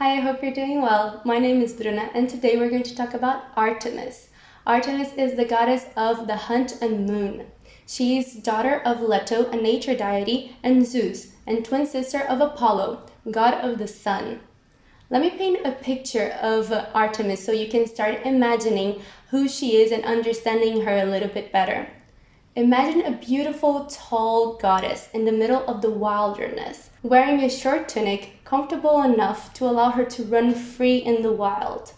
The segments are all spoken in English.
Hi, I hope you're doing well. My name is Bruna and today we're going to talk about Artemis. Artemis is the goddess of the hunt and moon. She's daughter of Leto, a nature deity, and Zeus, and twin sister of Apollo, god of the sun. Let me paint a picture of Artemis so you can start imagining who she is and understanding her a little bit better. Imagine a beautiful, tall goddess in the middle of the wilderness, wearing a short tunic comfortable enough to allow her to run free in the wild.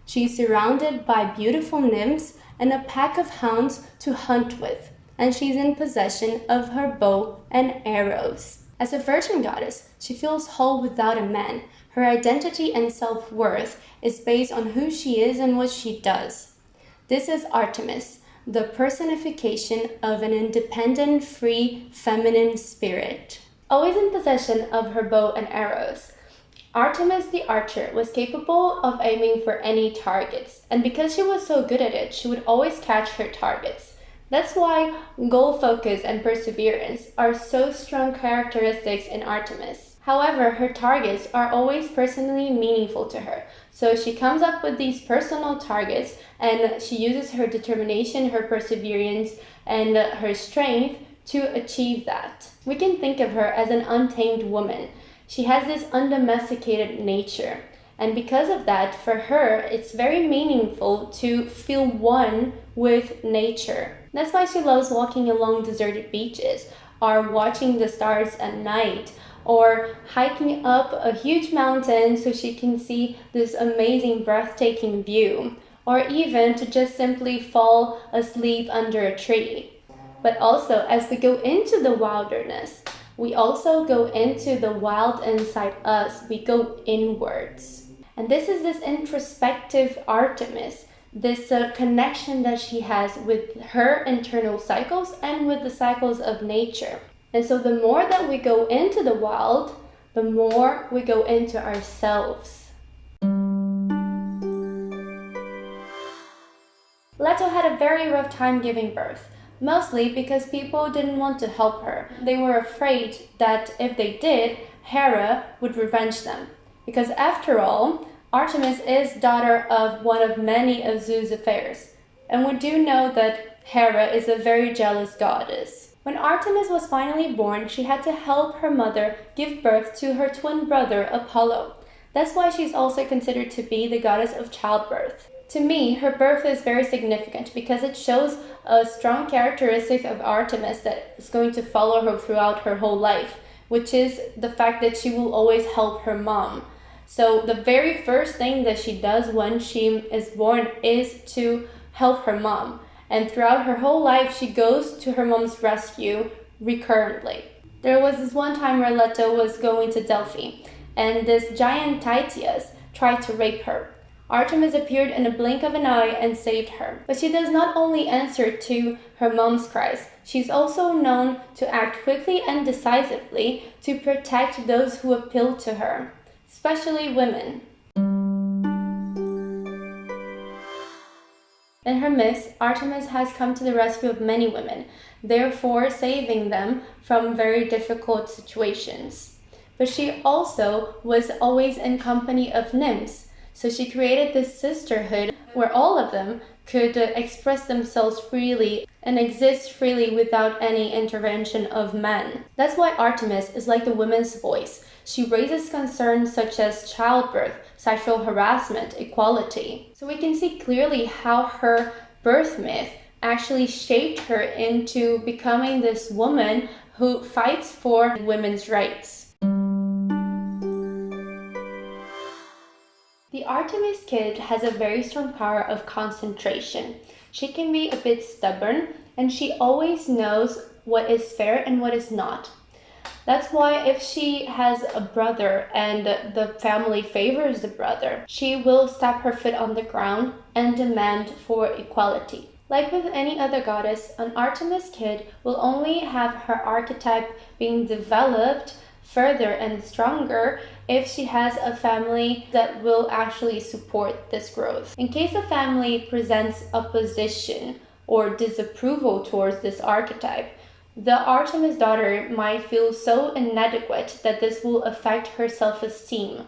She's surrounded by beautiful nymphs and a pack of hounds to hunt with, and she's in possession of her bow and arrows. As a virgin goddess, she feels whole without a man. Her identity and self-worth is based on who she is and what she does. This is Artemis, the personification of an independent, free, feminine spirit. Always in possession of her bow and arrows, Artemis the archer was capable of aiming for any targets, and because she was so good at it, she would always catch her targets. That's why goal focus and perseverance are so strong characteristics in Artemis. However, her targets are always personally meaningful to her. So she comes up with these personal targets and she uses her determination, her perseverance, and her strength to achieve that. We can think of her as an untamed woman. She has this undomesticated nature. And because of that, for her, it's very meaningful to feel one with nature. That's why she loves walking along deserted beaches, or watching the stars at night, or hiking up a huge mountain so she can see this amazing, breathtaking view, or even to just simply fall asleep under a tree. But also, as we go into the wilderness, we also go into the wild inside us. We go inwards. And this is this introspective Artemis, this connection that she has with her internal cycles and with the cycles of nature. And so the more that we go into the wild, the more we go into ourselves. Leto had a very rough time giving birth, mostly because people didn't want to help her. They were afraid that if they did, Hera would revenge them. Because after all, Artemis is daughter of one of many of Zeus' affairs. And we do know that Hera is a very jealous goddess. When Artemis was finally born, she had to help her mother give birth to her twin brother, Apollo. That's why she's also considered to be the goddess of childbirth. To me, her birth is very significant because it shows a strong characteristic of Artemis that is going to follow her throughout her whole life, which is the fact that she will always help her mom. So the very first thing that she does when she is born is to help her mom. And throughout her whole life, she goes to her mom's rescue recurrently. There was this one time where Leto was going to Delphi, and this giant Tityus tried to rape her. Artemis appeared in a blink of an eye and saved her. But she does not only answer to her mom's cries, she's also known to act quickly and decisively to protect those who appeal to her, especially women. In her myths, Artemis has come to the rescue of many women, therefore saving them from very difficult situations. But she also was always in company of nymphs, so she created this sisterhood where all of them could express themselves freely and exist freely without any intervention of men. That's why Artemis is like the women's voice. She raises concerns such as childbirth, sexual harassment, equality. So we can see clearly how her birth myth actually shaped her into becoming this woman who fights for women's rights. The Artemis kid has a very strong power of concentration. She can be a bit stubborn, and she always knows what is fair and what is not. That's why if she has a brother and the family favors the brother, she will stamp her foot on the ground and demand for equality. Like with any other goddess, an Artemis kid will only have her archetype being developed further and stronger if she has a family that will actually support this growth. In case the family presents opposition or disapproval towards this archetype, the Artemis daughter might feel so inadequate that this will affect her self-esteem.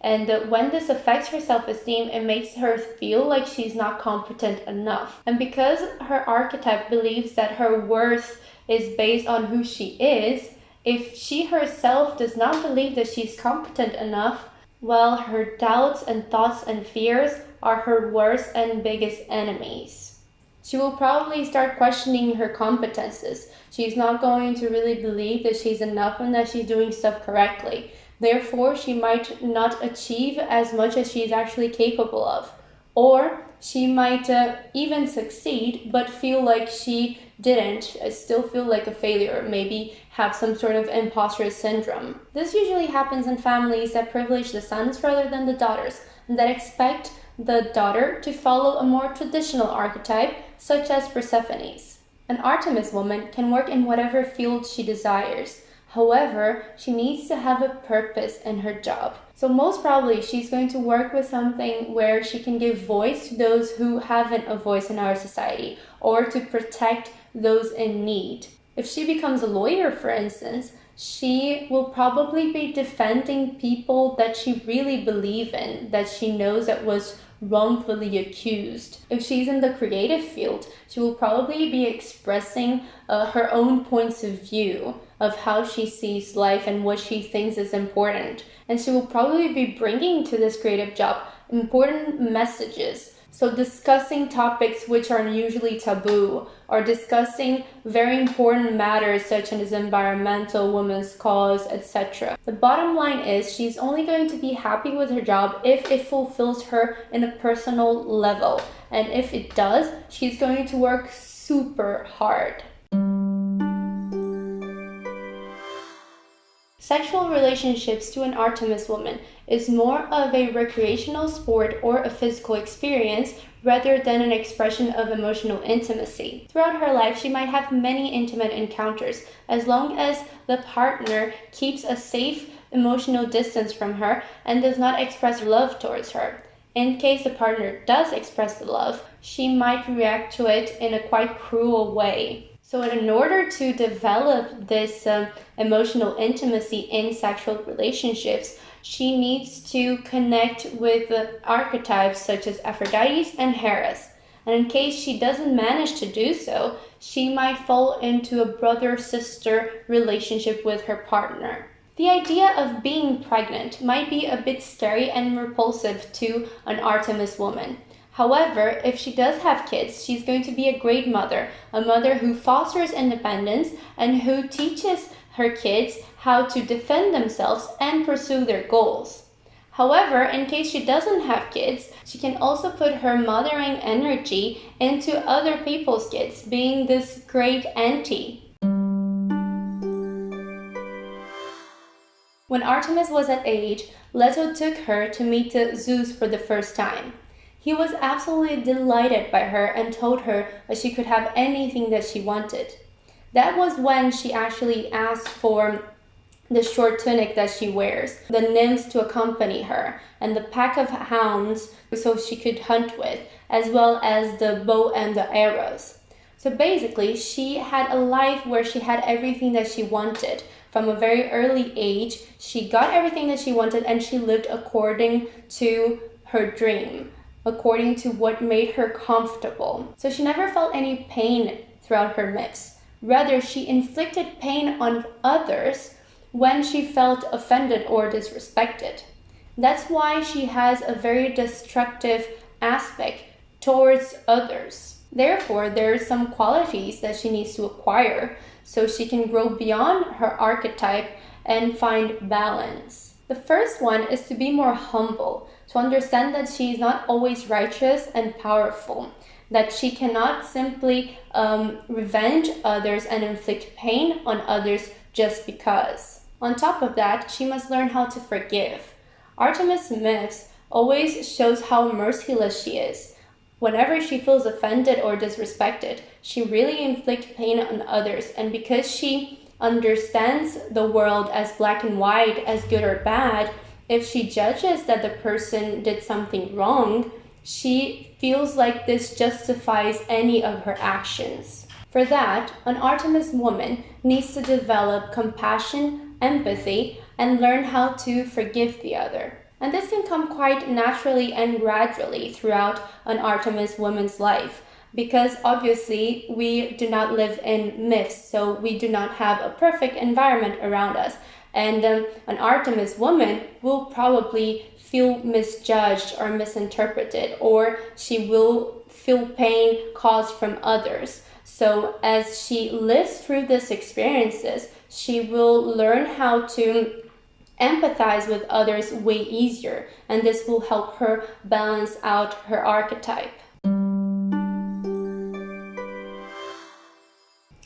And when this affects her self-esteem, it makes her feel like she's not competent enough. And because her archetype believes that her worth is based on who she is, if she herself does not believe that she's competent enough, well, her doubts and thoughts and fears are her worst and biggest enemies. She will probably start questioning her competences. She's not going to really believe that she's enough and that she's doing stuff correctly. Therefore, she might not achieve as much as she's actually capable of. Or she might even succeed, but feel like she didn't, still feel like a failure, maybe have some sort of imposter syndrome. This usually happens in families that privilege the sons rather than the daughters, and that expect the daughter to follow a more traditional archetype, such as Persephone's. An Artemis woman can work in whatever field she desires. However, she needs to have a purpose in her job. So most probably she's going to work with something where she can give voice to those who haven't a voice in our society, or to protect those in need. If she becomes a lawyer, for instance, she will probably be defending people that she really believes in, that she knows that was wrongfully accused. If she's in the creative field, she will probably be expressing her own points of view of how she sees life and what she thinks is important. And she will probably be bringing to this creative job important messages. So discussing topics which are usually taboo, or discussing very important matters such as environmental, women's cause, etc. The bottom line is she's only going to be happy with her job if it fulfills her in a personal level. And if it does, she's going to work super hard. Sexual relationships to an Artemis woman is more of a recreational sport or a physical experience rather than an expression of emotional intimacy. Throughout her life, she might have many intimate encounters, as long as the partner keeps a safe emotional distance from her and does not express love towards her. In case the partner does express the love, she might react to it in a quite cruel way. So in order to develop this emotional intimacy in sexual relationships, she needs to connect with archetypes such as Aphrodite and Hera. And in case she doesn't manage to do so, she might fall into a brother-sister relationship with her partner. The idea of being pregnant might be a bit scary and repulsive to an Artemis woman. However, if she does have kids, she's going to be a great mother, a mother who fosters independence and who teaches her kids how to defend themselves and pursue their goals. However, in case she doesn't have kids, she can also put her mothering energy into other people's kids, being this great auntie. When Artemis was at age, Leto took her to meet Zeus for the first time. He was absolutely delighted by her and told her that she could have anything that she wanted. That was when she actually asked for the short tunic that she wears, the nymphs to accompany her, and the pack of hounds so she could hunt with, as well as the bow and the arrows. So basically, she had a life where she had everything that she wanted. From a very early age, she got everything that she wanted and she lived according to her dream, according to what made her comfortable. So she never felt any pain throughout her myths. Rather, she inflicted pain on others when she felt offended or disrespected. That's why she has a very destructive aspect towards others. Therefore, there are some qualities that she needs to acquire so she can grow beyond her archetype and find balance. The first one is to be more humble, to understand that she is not always righteous and powerful, that she cannot simply revenge others and inflict pain on others just because. On top of that, she must learn how to forgive. Artemis myths always shows how merciless she is. Whenever she feels offended or disrespected, she really inflicts pain on others, and because she understands the world as black and white, as good or bad, if she judges that the person did something wrong, she feels like this justifies any of her actions. For that, an Artemis woman needs to develop compassion, empathy, and learn how to forgive the other. And this can come quite naturally and gradually throughout an Artemis woman's life, because obviously we do not live in myths, so we do not have a perfect environment around us. And an Artemis woman will probably feel misjudged or misinterpreted, or she will feel pain caused from others. So as she lives through these experiences, she will learn how to empathize with others way easier, and this will help her balance out her archetype.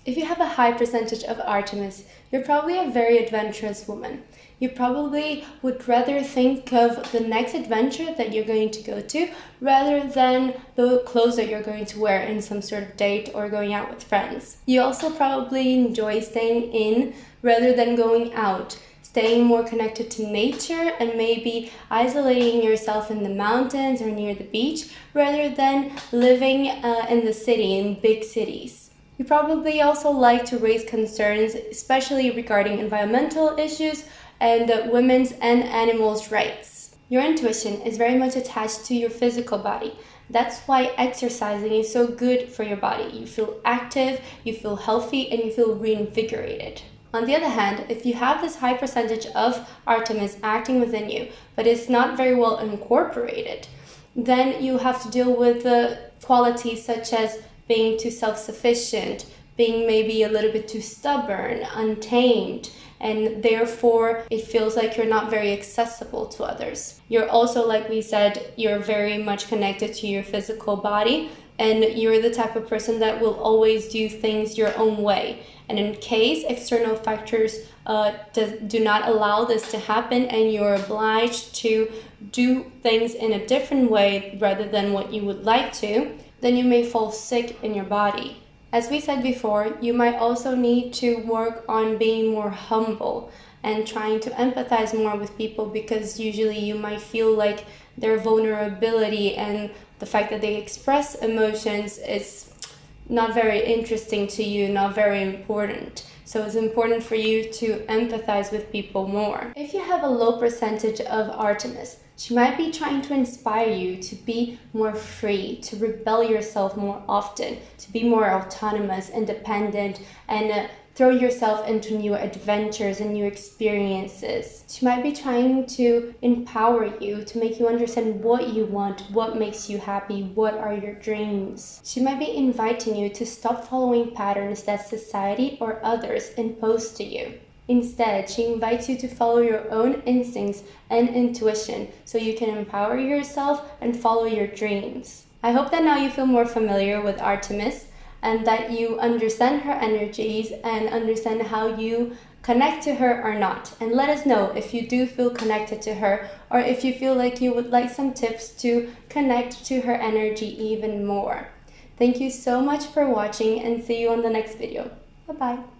If you have a high percentage of Artemis, you're probably a very adventurous woman. You probably would rather think of the next adventure that you're going to go to rather than the clothes that you're going to wear in some sort of date or going out with friends. You also probably enjoy staying in rather than going out, staying more connected to nature and maybe isolating yourself in the mountains or near the beach rather than living in the city, in big cities. You probably also like to raise concerns, especially regarding environmental issues and women's and animals' rights. Your intuition is very much attached to your physical body. That's why exercising is so good for your body. You feel active, you feel healthy, and you feel reinvigorated. On the other hand, if you have this high percentage of Artemis acting within you, but it's not very well incorporated, then you have to deal with the qualities such as being too self-sufficient, being maybe a little bit too stubborn, untamed, and therefore it feels like you're not very accessible to others. You're also, like we said, you're very much connected to your physical body, and you're the type of person that will always do things your own way. And in case external factors do not allow this to happen and you're obliged to do things in a different way rather than what you would like to, then you may fall sick in your body. As we said before, you might also need to work on being more humble and trying to empathize more with people, because usually you might feel like their vulnerability and the fact that they express emotions is not very interesting to you, not very important. So it's important for you to empathize with people more. If you have a low percentage of Artemis, she might be trying to inspire you to be more free, to rebel yourself more often, to be more autonomous, independent, and throw yourself into new adventures and new experiences. She might be trying to empower you, to make you understand what you want, what makes you happy, what are your dreams. She might be inviting you to stop following patterns that society or others impose to you. Instead, she invites you to follow your own instincts and intuition so you can empower yourself and follow your dreams. I hope that now you feel more familiar with Artemis and that you understand her energies and understand how you connect to her or not. And let us know if you do feel connected to her, or if you feel like you would like some tips to connect to her energy even more. Thank you so much for watching, and see you on the next video. Bye-bye.